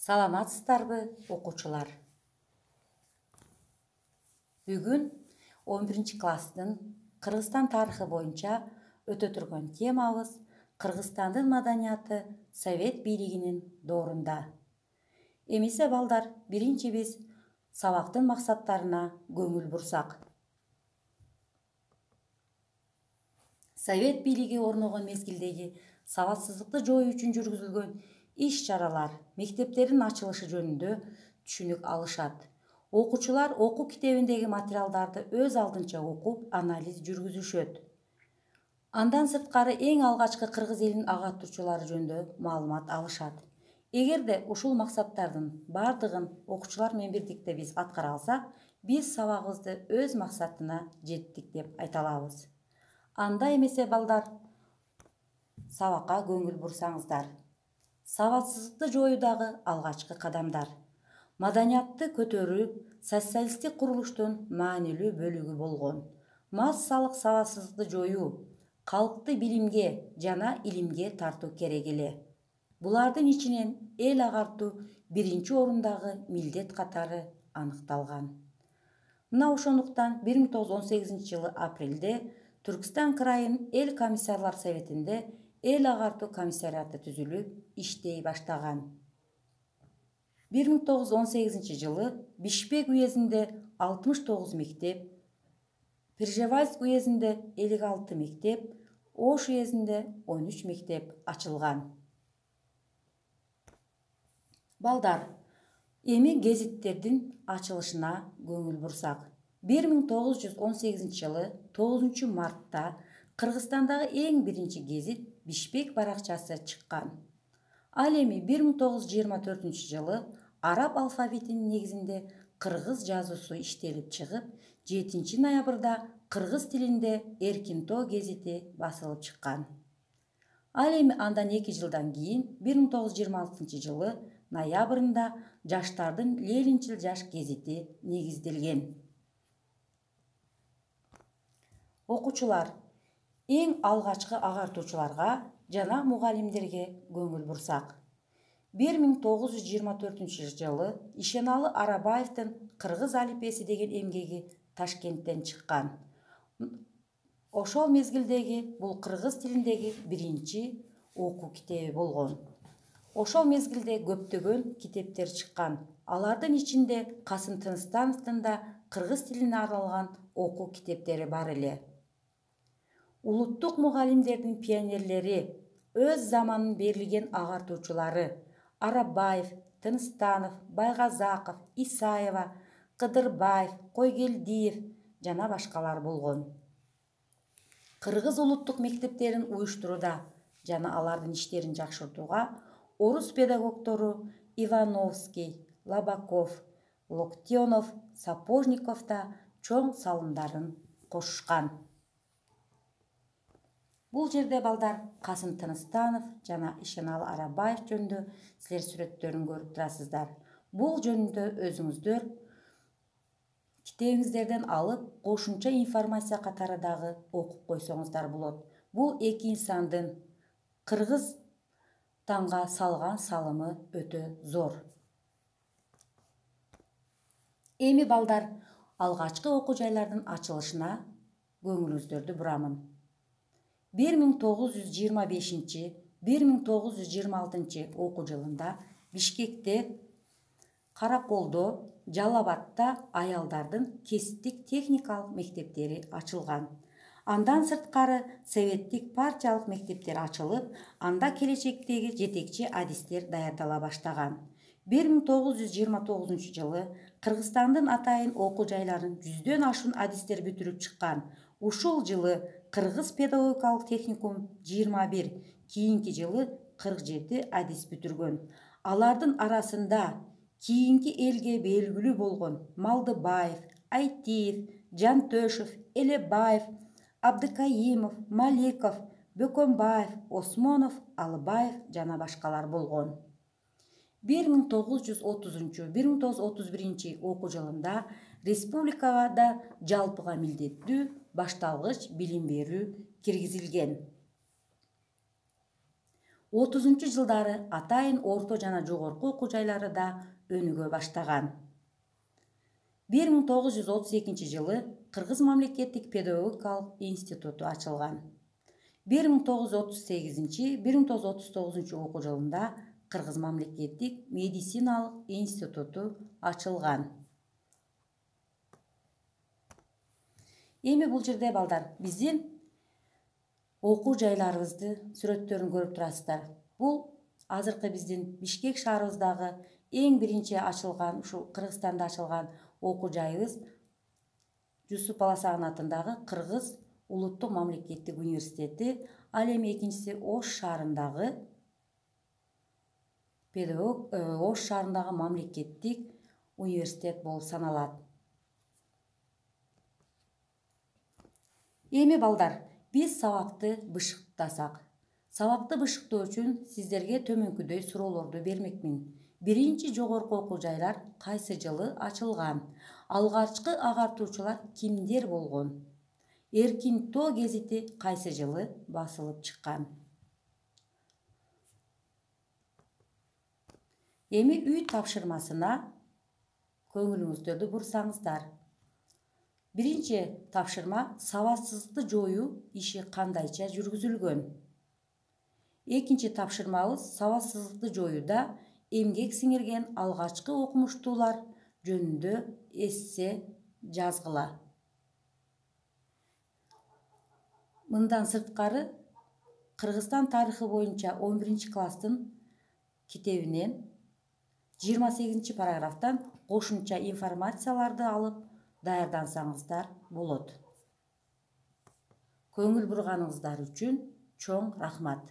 Саламатсыздарбы, окуучулар? Бүгүн 11 класстын Кыргызстан тарыхы боюнча өтө турган темабыз Кыргызстандын маданияты Совет бийлигинин доорунда. Эмесе балдар, биринчи биз сабактын максаттарына көңүл бурсак. Совет бийлиги орногон мезгилдеги сабатсыздыкты жоюу үчүн жүргүзүлгөн иш-чаралар, мектептердин ачылышы жөнүндө түшүнүк алышат. Окуучулар окуу китебиндеги материалдарды өз алдынча окуп, анализ жүргүзүшөт. Андан сырткары эң алгачкы кыргыз элинин агартуучулары жөнүндө маалымат алышат. Эгерде ушул максаттардын бардыгын окуучулар менен бирдикте биз аткара алсак, биз сабагыбызды өз максатына жеттик деп айта алабыз. Анда эмесе балдар, сабакка көңүл бурсаңыздар. Сабатсыздыкты жоюудагы алгачкы кадамдар. Маданиятты көтөрүү социалисттик курулуштун маанилүү бөлүгү болгон. Массалык сабатсыздыкты жоюу, калкты билимге жана илимге тартуу керек эле. Булардын ичинен эл агартуу биринчи орундагы милдет катары аныкталган. Мына ошондуктан 1918 жылы апрелде Түркстан крайынын эл комиссарлар советинде эл агартуу комиссариаты түзүлүп, иштей баштаган. 1918 жылы Бишкек уездинде 69 мектеп, Пржевальск уездинде 56 мектеп, Ош уездинде 13 мектеп ачылган. Балдар, эми гезиттердин ачылышына көңүл бурсак. 1918 жылы 9 мартта Кыргызстандагы эң биринчи гезит Бишкек баракчасы чыккан. Ал эми 1924 жылы араб алфавитинин негизинде кыргыз жазуусу иштелип чыгып, 7 ноябрда кыргыз тилинде Эркинтоо гезити басылып чыккан. Ал эми андан 2 жылдан кийин 1926 жылы ноябрында Жаштардын Ленинчил жаш гезити негизделген. Окуучулар, эң алгачкы агартуучуларга жана мугалимдерге көңүл бурсак. 1924 жылы Ишеналы Арабаевдин Кыргыз алифбеси деген эмгеги Ташкенттен чыккан. Ошол мезгилдеги бул кыргыз тилиндеги биринчи окуу китеби болгон. Ошол мезгилде көптөгөн китептер чыккан. Алардын ичинде Касым Тыныстановдун да кыргыз тилине арналган окуу китептери бар эле. Улуттук мугалимдердин пионерлери, өз заманын берилген агартуучулары Арабаев, Тыныстанов, Байгазаков, Исаева, Кыдырбаев, Койгелдиев жана башкалар болгон. Кыргыз улуттук мектептерин уюштурууда жана алардын иштерин жакшыртууга орус педагогдору Ивановский, Лабаков, Локтионов, Сапожников да чоң салымдарын кошушкан. Бул жерде балдар Касым Тыныстанов жана Ишеналы Арабаев жөнүндө силер сүрөттөрүн көрүп турасыздар. Бул жөнүндө өзүңүздөр китебиңиздерден алып, кошумча информация катары дагы окуп койсоңуздар болот. Бул эки инсандын Кыргызстанга салган салымы өтө зор. Эми балдар, алгачкы окуу жайлардын ачылышына көңүлүңүздөрдү бурамын. 1925-1926 окуу жылында Бишкекте, Караколдо, Жалал Абадта аялдардын кесиптик техникалык мектептери ачылган. Андан сырткары советтик партиялык мектептер ачылып, анда келечектеги жетекчи адистер даярдала баштаган. 1929 жылы Кыргызстандын атайын окуу жайларын 100дөн ашуун адистер бүтүрүп чыккан. Ушул жылы Кыргыз педагогикалык техникум 21, кийинки жылы 47 адис бүтүргөн. Алардын арасында кийинки элге белгилүү болгон Малдыбаев, Айтиев, Жантөшев, Элебаев, Абдыкаимов, Маликов, Бөкөнбаев, Осмонов, Алыбаев жана башкалар болгон. 1930-1931 окуу жылында республикада жалпыга милдеттүү башталгыч билим берүү киргизилген. жылдары атайын орто жана жогорку окуу жайлары да өнүгө баштаган. 1932 жылы Кыргыз мамлекеттик педагогикалык институту ачылган. 1938-1939 окуу жылында Кыргыз мамлекеттик медициналык институту ачылган. Эми бул жерде балдар биздин окуу жайларыбызды сүрөттөрүн көрүп турасыздар. Бул азыркы биздин Бишкек шаарыбыздагы эң биринчи ачылган, ушул Кыргызстанда ачылган окуу жайыбыз Жусуп Баласагын атындагы Кыргыз улуттук мамлекеттик университети. Ал эми экинчиси Ош шаарындагы Ош шаарындагы мамлекеттик университет болуп саналат. Эми балдар, биз сабакты бышыктасак. Сабакты бышыктоо үчүн сиздерге төмөнкүдөй суроолорду бермекмин. Биринчи жогорку окуу жайлар кайсы жылы ачылган? Алгачкы агартуучулар кимдер болгон? Эркин Тоо гезити кайсы жылы басылып чыккан? Эми үй тапшырмасына көңүлүңүздөрдү бурсаңыздар. Биринчи тапшырма: сабатсыздыкты жоюу иши кандайча жүргүзүлгөн? Экинчи тапшырмабыз: сабатсыздыкты жоюуда эмгек сиңирген алгачкы окумуштуулар жөнүндө эссе жазгыла. Мындан сырткары, Кыргызстан тарыхы боюнча 11 класстын китебинен 28 параграфтан кошумча информацияларды алып даярдансаңыздар болот. Көңүл бурганыңыздар үчүн чоң рахмат.